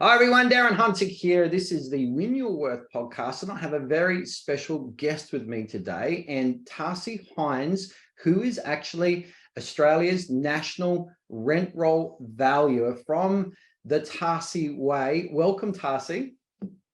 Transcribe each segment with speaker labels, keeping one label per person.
Speaker 1: Hi everyone, Darren Hunter here. This is the Win Your Worth podcast, and I have a very special guest with me today, and Tarsi Hines, who is actually Australia's national rent roll valuer from the Tarsi Way. Welcome, Tarsi.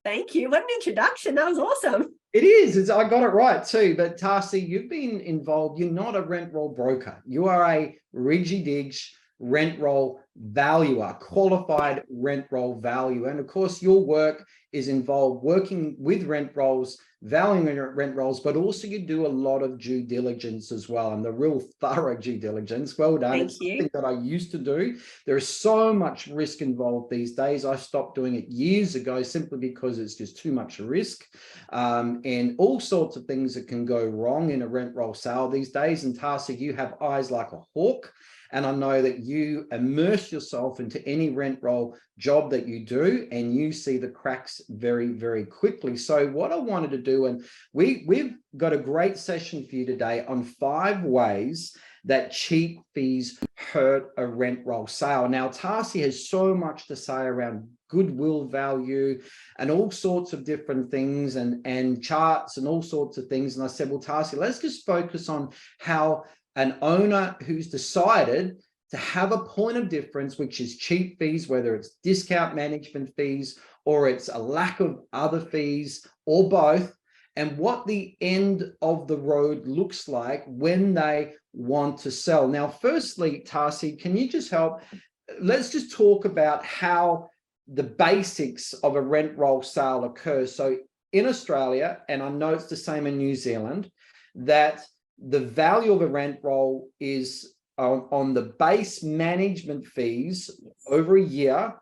Speaker 2: Thank you. What an introduction. That was awesome.
Speaker 1: It is. I got it right too. But Tarsi, you've been involved. You're not a rent roll broker. You are a Regidig rent roll valuer, qualified rent roll valuer. And of course, your work is involved working with rent rolls, valuing rent rolls, but also you do a lot of due diligence as well, and the real thorough due diligence. Well done.
Speaker 2: Thank
Speaker 1: it's
Speaker 2: you.
Speaker 1: something that I used to do. There is so much risk involved these days. I stopped doing it years ago simply because it's just too much risk, and all sorts of things that can go wrong in a rent roll sale these days. And Tarsi, you have eyes like a hawk. And I know that you immerse yourself into any rent roll job that you do, and you see the cracks very, very quickly. So what I wanted to do, and we've got a great session for you today on 5 ways that cheap fees hurt a rent roll sale. Now, Tarsi has so much to say around goodwill value and all sorts of different things and charts and all sorts of things. And I said, well, Tarsi, let's just focus on how an owner who's decided to have a point of difference, which is cheap fees, whether it's discount management fees or it's a lack of other fees or both, and what the end of the road looks like when they want to sell. Now, firstly, Tarsi, can you just help? Let's just talk about how the basics of a rent roll sale occurs. So in Australia, and I know it's the same in New Zealand, that the value of a rent roll is on the base management fees over a year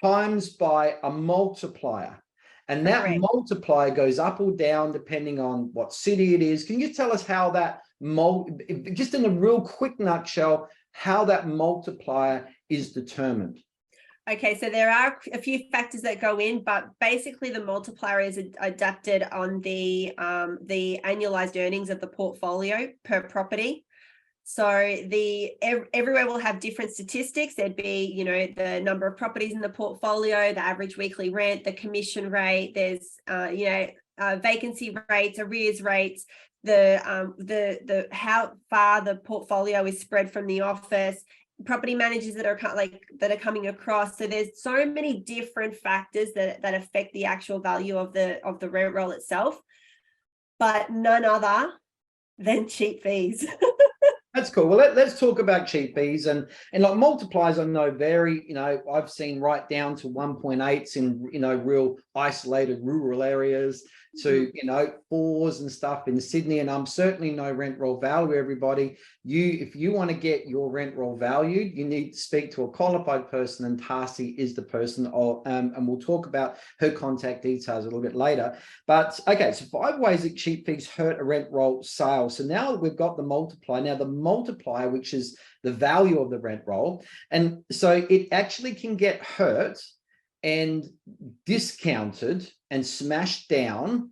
Speaker 1: times by a multiplier. And that multiplier goes up or down depending on what city it is. Can you tell us how that, just in a real quick nutshell, how that multiplier is determined?
Speaker 2: Okay, so there are a few factors that go in, but basically the multiplier is adapted on the annualized earnings of the portfolio per property. So everywhere will have different statistics. There'd be, the number of properties in the portfolio, the average weekly rent, the commission rate. There's, vacancy rates, arrears rates, the how far the portfolio is spread from the office, property managers that are coming across. So there's so many different factors that affect the actual value of the rent roll itself, but none other than cheap fees.
Speaker 1: That's cool. Well, let's talk about cheap fees and like multipliers. I know vary. I've seen right down to 1.8s in real isolated rural areas to 4s and stuff in Sydney. And I'm certainly no rent roll value. Everybody, if you want to get your rent roll valued, you need to speak to a qualified person, and Tarsi is the person. And we'll talk about her contact details a little bit later. But okay, so 5 ways that cheap fees hurt a rent roll sale. So now we've got the multiplier. Now the multiplier, which is the value of the rent roll, and so it actually can get hurt and discounted and smashed down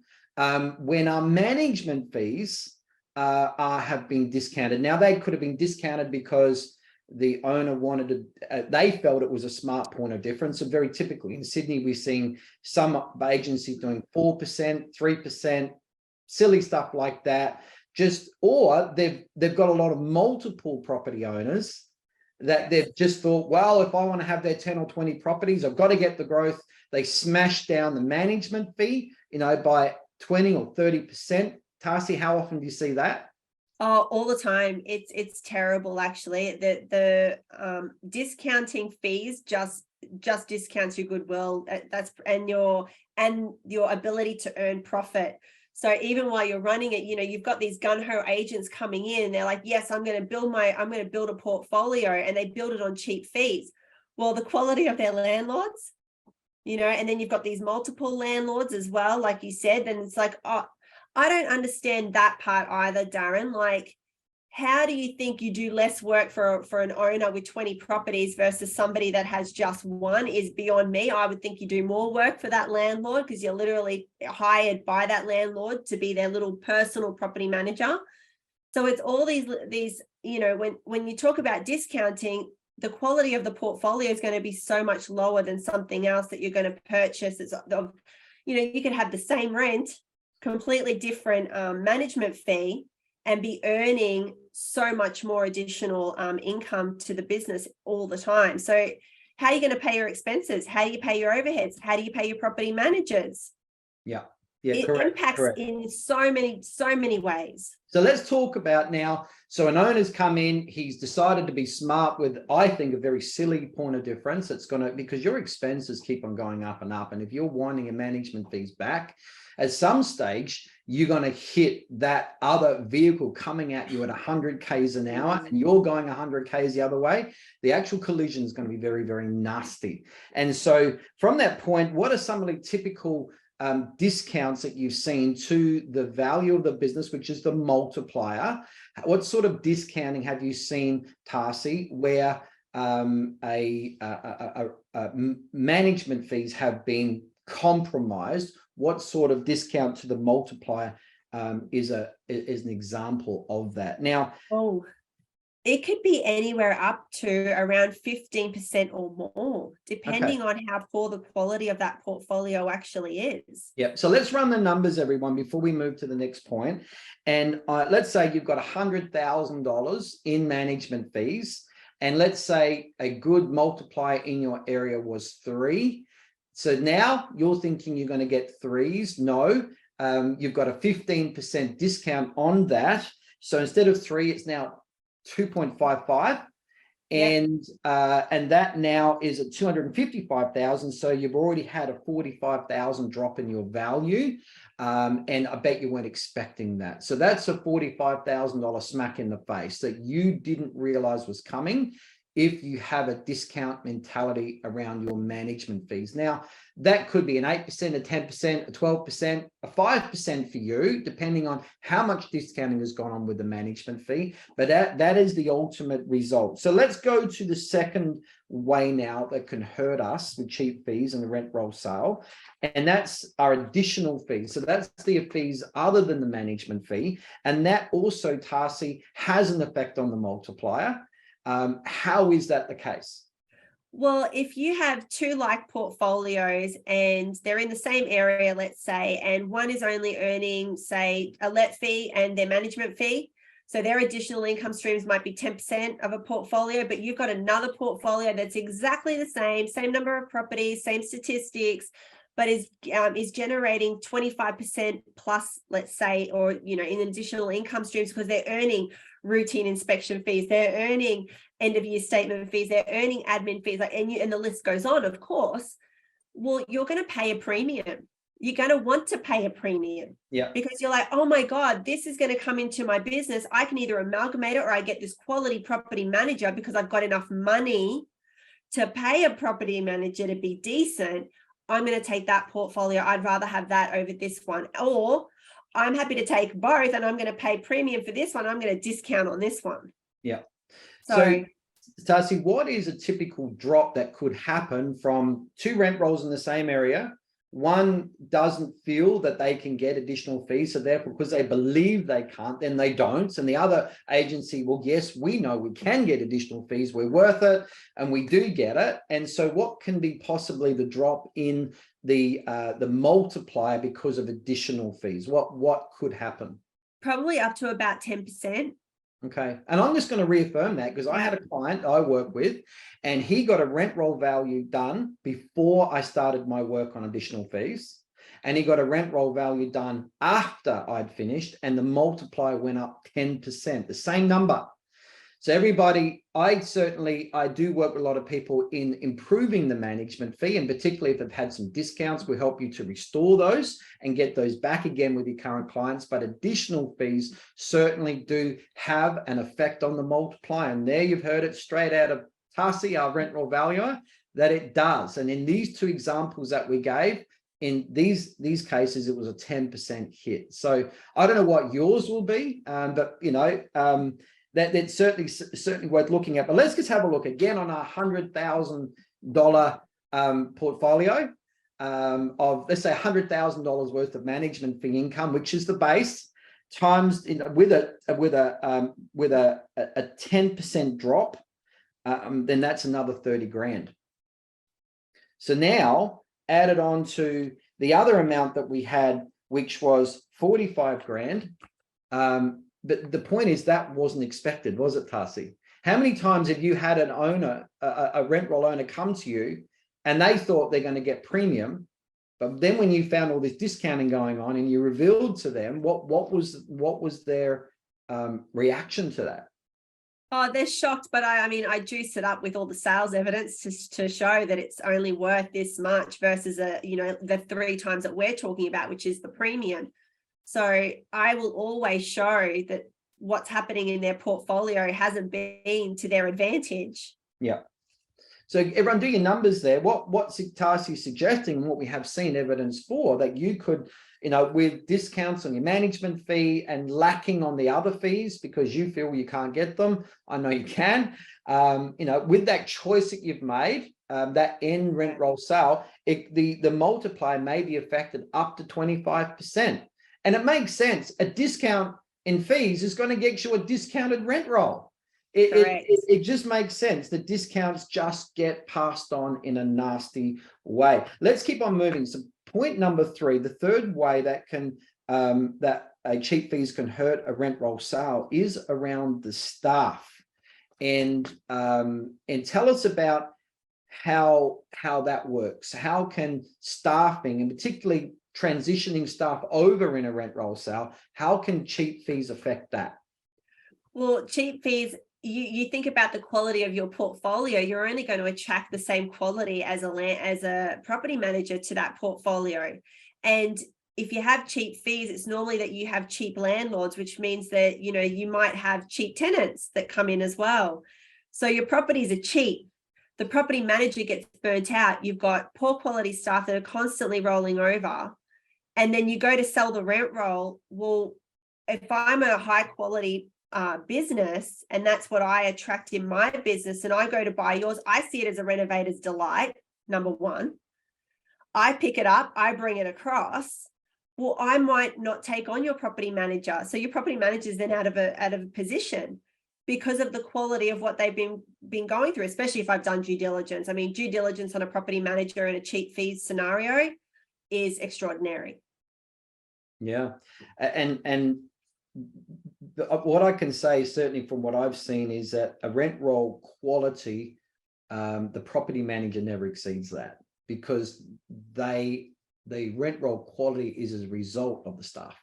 Speaker 1: when our management fees have been discounted. Now, they could have been discounted because the owner wanted to, they felt it was a smart point of difference. So very typically in Sydney, we've seen some agencies doing 4%, 3%, silly stuff like that. Or they've got a lot of multiple property owners that they've just thought, well, if I want to have their 10 or 20 properties, I've got to get the growth. They smash down the management fee, by 20 or 30%. Tarsi, how often do you see that?
Speaker 2: Oh, all the time. It's terrible, actually. The discounting fees just discounts your goodwill. And your ability to earn profit. So even while you're running it, you've got these gung-ho agents coming in. They're like, yes, I'm going to build a portfolio, and they build it on cheap fees. Well, the quality of their landlords, and then you've got these multiple landlords as well, like you said. And it's like, oh, I don't understand that part either, Darren. Like, how do you think you do less work for an owner with 20 properties versus somebody that has just one is beyond me. I would think you do more work for that landlord because you're literally hired by that landlord to be their little personal property manager. So it's all these when you talk about discounting, the quality of the portfolio is going to be so much lower than something else that you're going to purchase. It's, you could have the same rent, completely different management fee, and be earning so much more additional income to the business all the time. So how are you going to pay your expenses? How do you pay your overheads? How do you pay your property managers?
Speaker 1: Yeah,
Speaker 2: It
Speaker 1: correct.
Speaker 2: impacts in so many ways.
Speaker 1: So let's talk about now. So an owner's come in, he's decided to be smart with, I think, a very silly point of difference. It's going to, because your expenses keep on going up and up. And if you're winding your management fees back, at some stage, you're going to hit that other vehicle coming at you at 100 Ks an hour, and you're going 100 Ks the other way. The actual collision is going to be very, very nasty. And so from that point, what are some of the typical discounts that you've seen to the value of the business, which is the multiplier? What sort of discounting have you seen, Tarsi, where management fees have been compromised? What sort of discount to the multiplier is an example of that? Now,
Speaker 2: it could be anywhere up to around 15% or more, depending on how poor the quality of that portfolio actually is.
Speaker 1: Yeah. So let's run the numbers, everyone, before we move to the next point. And let's say you've got $100,000 in management fees. And let's say a good multiplier in your area was 3. So now you're thinking you're going to get 3s. No, you've got a 15% discount on that. So instead of 3, it's now 2.55, and that now is at 255,000. So you've already had a 45,000 drop in your value, and I bet you weren't expecting that. So that's a $45,000 smack in the face that you didn't realize was coming if you have a discount mentality around your management fees. Now, that could be an 8%, a 10%, a 12%, a 5% for you, depending on how much discounting has gone on with the management fee. But that is the ultimate result. So let's go to the second way now that can hurt us with cheap fees and the rent roll sale. And that's our additional fees. So that's the fees other than the management fee. And that also, Tarsi, has an effect on the multiplier. How is that the case?
Speaker 2: Well, if you have 2 like portfolios and they're in the same area, let's say, and one is only earning, say, a let fee and their management fee, so their additional income streams might be 10% of a portfolio, but you've got another portfolio that's exactly the same number of properties, same statistics, but is generating 25% plus, let's say, or in additional income streams because they're earning routine inspection fees, they're earning end of year statement fees, they're earning admin fees, and the list goes on, of course. Well, you're going to pay a premium. You're going to want to pay a premium, because you're like, oh my God, this is going to come into my business. I can either amalgamate it or I get this quality property manager because I've got enough money to pay a property manager to be decent. I'm going to take that portfolio. I'd rather have that over this one. Or I'm happy to take both and I'm going to pay premium for this one. I'm going to discount on this one.
Speaker 1: Yeah. So Tarsi, what is a typical drop that could happen from 2 rent rolls in the same area? One doesn't feel that they can get additional fees, so therefore, because they believe they can't, then they don't. And the other agency, well, yes, we know we can get additional fees, we're worth it, and we do get it. And so what can be possibly the drop in the multiplier because of additional fees? What could happen?
Speaker 2: Probably up to about 10%.
Speaker 1: Okay. And I'm just going to reaffirm that because I had a client I work with and he got a rent roll value done before I started my work on additional fees. And he got a rent roll value done after I'd finished, and the multiplier went up 10%, the same number. So everybody, I do work with a lot of people in improving the management fee, and particularly if they've had some discounts, we help you to restore those and get those back again with your current clients. But additional fees certainly do have an effect on the multiplier. And there you've heard it straight out of Tarsi, our rent roll valuer, that it does. And in these 2 examples that we gave, in these cases, it was a 10% hit. So I don't know what yours will be, but that's certainly worth looking at. But let's just have a look again on our $100,000 portfolio of, let's say, $100,000 worth of management fee income, which is the base, times with a 10% drop then that's another 30 grand. So now added on to the other amount that we had, which was 45 grand. But the point is that wasn't expected, was it, Tarsi? How many times have you had an owner, a rent roll owner come to you and they thought they're going to get premium, but then when you found all this discounting going on and you revealed to them, what was their reaction to that?
Speaker 2: Oh, they're shocked, but I mean, I juice it up with all the sales evidence to show that it's only worth this much versus the 3 times that we're talking about, which is the premium. So I will always show that what's happening in their portfolio hasn't been to their advantage.
Speaker 1: Yeah. So everyone do your numbers there. What's Tarsi suggesting, and what we have seen evidence for, that you could, with discounts on your management fee and lacking on the other fees because you feel you can't get them. I know you can. With that choice that you've made, that end rent roll sale, the multiplier may be affected up to 25%. And it makes sense. A discount in fees is going to get you a discounted rent roll. It just makes sense. The discounts just get passed on in a nasty way. Let's keep on moving. So point number 3, the third way that a cheap fees can hurt a rent roll sale is around the staff. And tell us about how that works. How can staffing, and particularly transitioning staff over in a rent roll sale, how can cheap fees affect that?
Speaker 2: Well, cheap fees, you think about the quality of your portfolio, you're only going to attract the same quality as a property manager to that portfolio. And if you have cheap fees, it's normally that you have cheap landlords, which means that, you might have cheap tenants that come in as well. So your properties are cheap. The property manager gets burnt out. You've got poor quality staff that are constantly rolling over. And then you go to sell the rent roll. Well, if I'm a high quality business, and that's what I attract in my business, and I go to buy yours, I see it as a renovator's delight. Number 1, I pick it up, I bring it across. Well, I might not take on your property manager. So your property manager is then out of a position because of the quality of what they've been going through, especially if I've done due diligence. I mean, due diligence on a property manager in a cheap fees scenario is extraordinary.
Speaker 1: Yeah. And what I can say, certainly from what I've seen, is that a rent roll quality, the property manager never exceeds that, because the rent roll quality is as a result of the staff.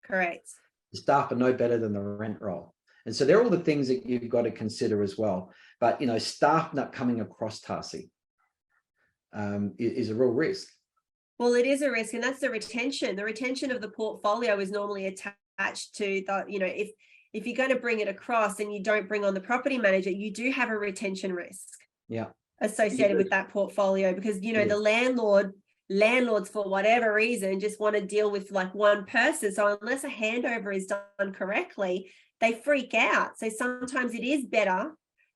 Speaker 2: Correct.
Speaker 1: The staff are no better than the rent roll. And so they're all the things that you've got to consider as well. But, staff not coming across, Tarsi, is a real risk.
Speaker 2: Well, it is a risk, and that's the retention. The retention of the portfolio is normally attached to the, if you're going to bring it across and you don't bring on the property manager, you do have a retention risk.
Speaker 1: Yeah.
Speaker 2: Associated with that portfolio, because, the landlords, for whatever reason, just want to deal with like one person. So unless a handover is done correctly, they freak out. So sometimes it is better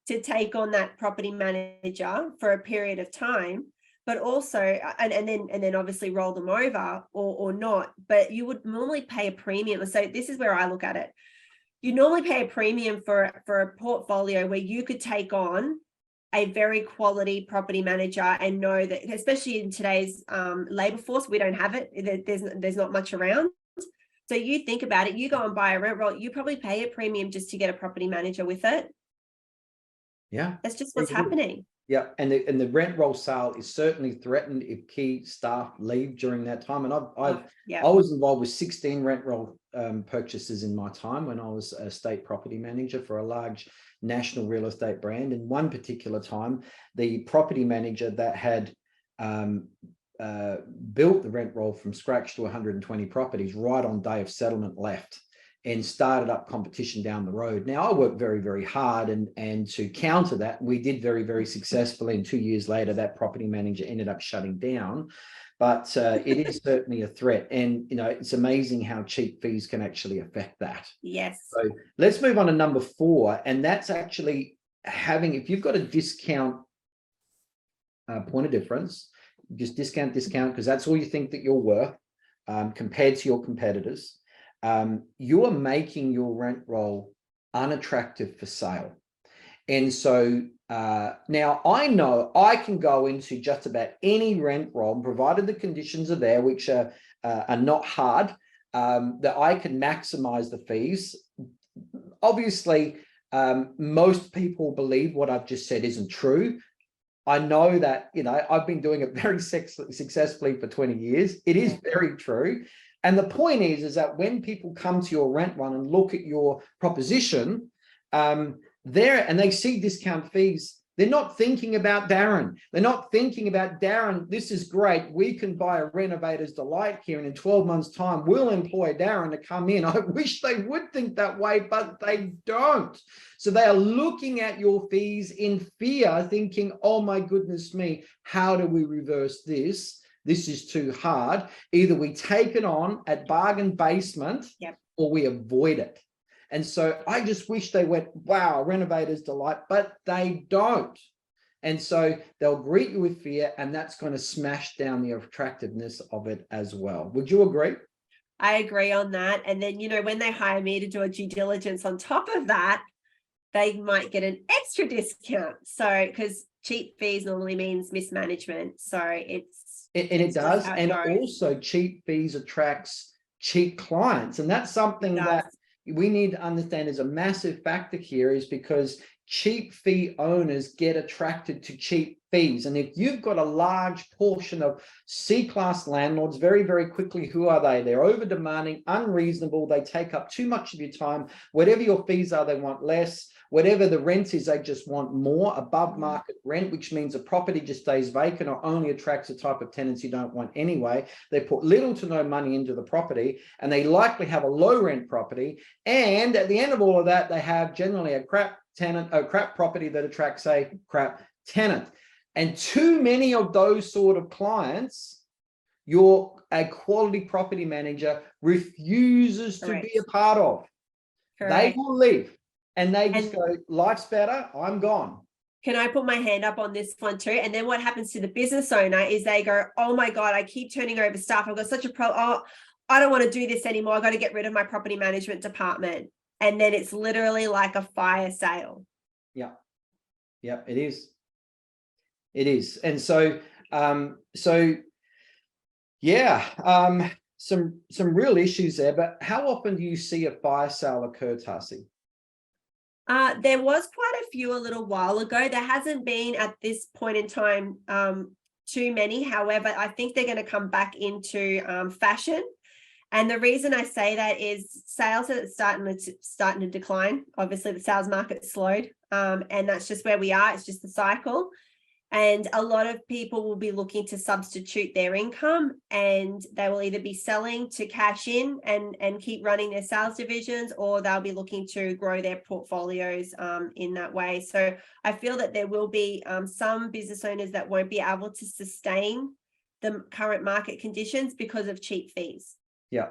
Speaker 2: to take on that property manager for a period of time, but also, and then obviously roll them over or not, but you would normally pay a premium. So this is where I look at it. You normally pay a premium for a portfolio where you could take on a very quality property manager and know that, especially in today's labor force, we don't have it. There's not much around. So you think about it, you go and buy a rent roll, you probably pay a premium just to get a property manager with it.
Speaker 1: Yeah.
Speaker 2: That's just what's happening.
Speaker 1: Yeah, and the rent roll sale is certainly threatened if key staff leave during that time. And I was involved with 16 rent roll purchases in my time when I was a state property manager for a large national real estate brand. In one particular time, the property manager that had built the rent roll from scratch to 120 properties right on day of settlement left and started up competition down the road. Now, I worked very, very hard and to counter that, we did very, very successfully. And 2 years later, that property manager ended up shutting down. But it is certainly a threat. And, it's amazing how cheap fees can actually affect that.
Speaker 2: Yes.
Speaker 1: So let's move on to number 4. And that's actually if you've got a discount point of difference, just discount, because that's all you think that you're worth compared to your competitors. You are making your rent roll unattractive for sale. And so Now, I know I can go into just about any rent roll, provided the conditions are there, which are not hard, that I can maximize the fees. Obviously, most people believe what I've just said isn't true. I know that, I've been doing it very successfully for 20 years. It is very true. And the point is that when people come to your rent run and look at your proposition, and they see discount fees, they're not thinking about Darren. They're not thinking about Darren. This is great. We can buy a Renovator's Delight here, and in 12 months' time, we'll employ Darren to come in. I wish they would think that way, but they don't. So they are looking at your fees in fear, thinking, oh my goodness me, how do we reverse this? This is too hard. Either we take it on at bargain basement, or we avoid it. And so I just wish they went, wow, Renovator's Delight, but they don't. And so they'll greet you with fear, and that's going to smash down the attractiveness of it as well. Would you agree?
Speaker 2: I agree on that. And then, when they hire me to do a due diligence on top of that, they might get an extra discount. So, because cheap fees normally means mismanagement. So
Speaker 1: it does. And also cheap fees attracts cheap clients. And that's something that we need to understand is a massive factor here, is because cheap fee owners get attracted to cheap fees. And if you've got a large portion of C-class landlords, very, very quickly, who are they? They're over demanding, unreasonable. They take up too much of your time. Whatever your fees are, they want less. Whatever the rent is, they just want more above market rent, which means the property just stays vacant or only attracts a type of tenants you don't want anyway. They put little to no money into the property, and they likely have a low rent property. And at the end of all of that, they have generally a crap tenant, a crap property that attracts a crap tenant. And too many of those sort of clients, a quality property manager refuses to be a part of. They will leave. And they just go, life's better, I'm gone.
Speaker 2: Can I put my hand up on this one too? And then what happens to the business owner is they go, oh my God, I keep turning over staff. I've got such a I don't want to do this anymore. I've got to get rid of my property management department. And then it's literally like a fire sale.
Speaker 1: Yeah. Yeah, it is. It is. And so, some real issues there. But how often do you see a fire sale occur, Tarsi?
Speaker 2: There was quite a few a little while ago. There hasn't been at this point in time too many. However, I think they're going to come back into fashion. And the reason I say that is sales are starting to decline. Obviously, the sales market slowed, and that's just where we are. It's just the cycle. And a lot of people will be looking to substitute their income, and they will either be selling to cash in and keep running their sales divisions, or they'll be looking to grow their portfolios in that way. So I feel that there will be some business owners that won't be able to sustain the current market conditions because of cheap fees.
Speaker 1: Yeah.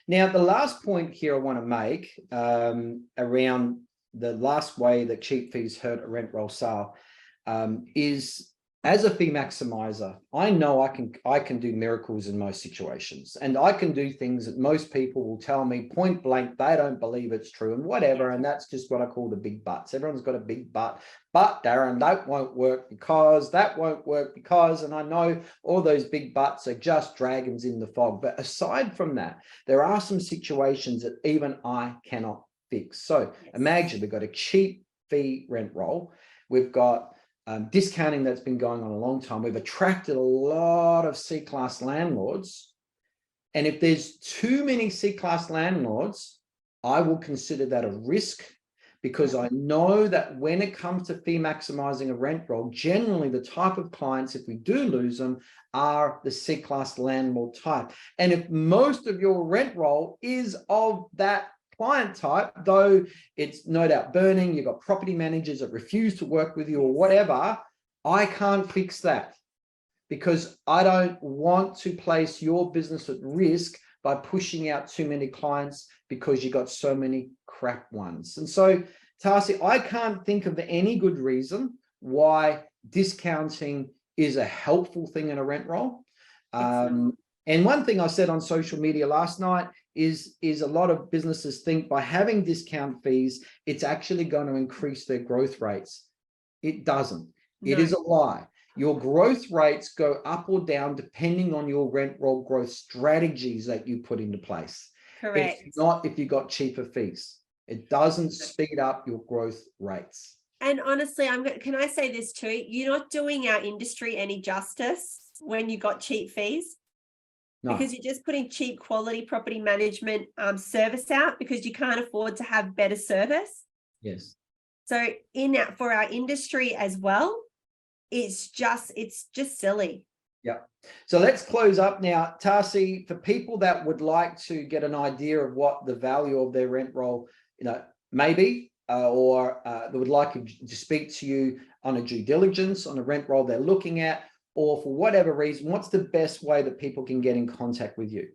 Speaker 1: Now, the last point here I want to make around the last way that cheap fees hurt a rent roll sale is, as a fee maximizer, I know I can do miracles in most situations, and I can do things that most people will tell me point blank they don't believe it's true and whatever. And that's just what I call the big buts. Everyone's got a big but Darren, that won't work because, that won't work because, and I know all those big buts are just dragons in the fog. But aside from that, there are some situations that even I cannot fix. So imagine we've got a cheap fee rent roll. We've got discounting that's been going on a long time. We've attracted a lot of C-class landlords. And if there's too many C-class landlords, I will consider that a risk, because I know that when it comes to fee maximizing a rent roll, generally the type of clients, if we do lose them, are the C-class landlord type. And if most of your rent roll is of that client type, though it's no doubt burning, you've got property managers that refuse to work with you or whatever, I can't fix that, because I don't want to place your business at risk by pushing out too many clients because you got so many crap ones. And so, Tarsi, I can't think of any good reason why discounting is a helpful thing in a rent roll. And one thing I said on social media last night is a lot of businesses think by having discount fees, it's actually going to increase their growth rates. It doesn't. It
Speaker 2: No.
Speaker 1: is a lie. Your growth rates go up or down depending on your rent roll growth strategies that you put into place.
Speaker 2: Correct.
Speaker 1: It's not if you got cheaper fees. It doesn't speed up your growth rates.
Speaker 2: And honestly, can I say this too? You're not doing our industry any justice when you got cheap fees.
Speaker 1: No.
Speaker 2: Because you're just putting cheap quality property management service out because you can't afford to have better service.
Speaker 1: Yes.
Speaker 2: So for our industry as well, it's just silly.
Speaker 1: Yeah. So let's close up now. Tarsi, for people that would like to get an idea of what the value of their rent roll, maybe, or they would like to speak to you on a due diligence on a rent roll they're looking at, or for whatever reason, what's the best way that people can get in contact with you?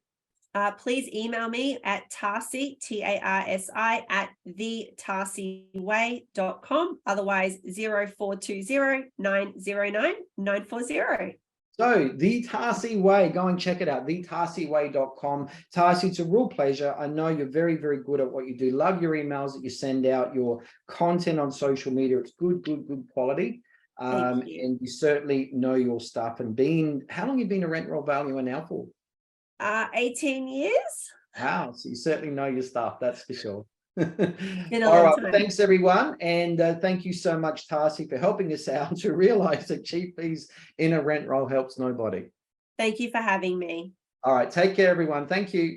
Speaker 2: Please email me at Tarsi, TARSI, at thetarsiway.com. Otherwise, 0420 909 940.
Speaker 1: So the Tarsi Way, go and check it out, thetarsiway.com. Tarsi, it's a real pleasure. I know you're very, very good at what you do. Love your emails that you send out, your content on social media. It's good quality.
Speaker 2: Thank you.
Speaker 1: And you certainly know your stuff. And how long have you been a rent roll valuer now for?
Speaker 2: 18 years.
Speaker 1: Wow, so you certainly know your stuff, that's for sure.
Speaker 2: Been a
Speaker 1: All
Speaker 2: long
Speaker 1: right,
Speaker 2: time.
Speaker 1: thanks everyone, and thank you so much, Tarsi, for helping us out to realize that cheap fees in a rent roll helps nobody.
Speaker 2: Thank you for having me.
Speaker 1: All right, take care everyone. Thank you.